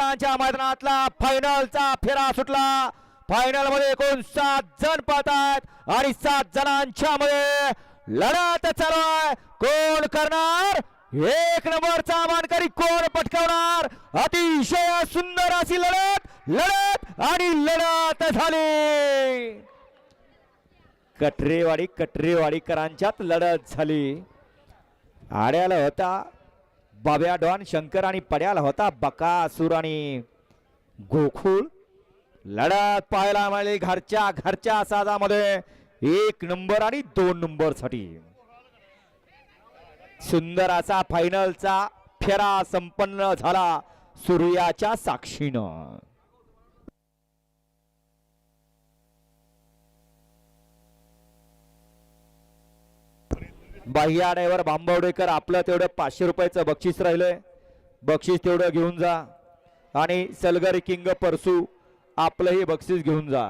मैदानातला फायनलचा फेरा सुटला। फायनल मध्ये एकूण 7 जण पाहतात आणि 7 जणांच्या मध्ये लढत चालू आहे। कोण करणार 1 नंबरचा मानकरी, कोण पटकावणार? अतिशय सुंदर अशी लढत आणि लढत झाली। कटरेवाडीकरांच्यात लढत झाली। आड्याला होता बाब्या डॉन शंकर आणि पड्याला होता बकासूर आणि गोकुळ। लढत पाहायला मिळाली घरच्या साजामध्ये 1 नंबर आणि 2 नंबर साठी। सुंदर असा फायनलचा फेरा संपन्न झाला सूर्याच्या साक्षीनं। बाह्य ड्रायव्हर भांबवडेकर आपलं तेवढं 500 रुपयाचं बक्षीस राहिलंय, बक्षीस तेवढं घेऊन जा। आणि सलगरी किंग परसू आपलंही बक्षीस घेऊन जा।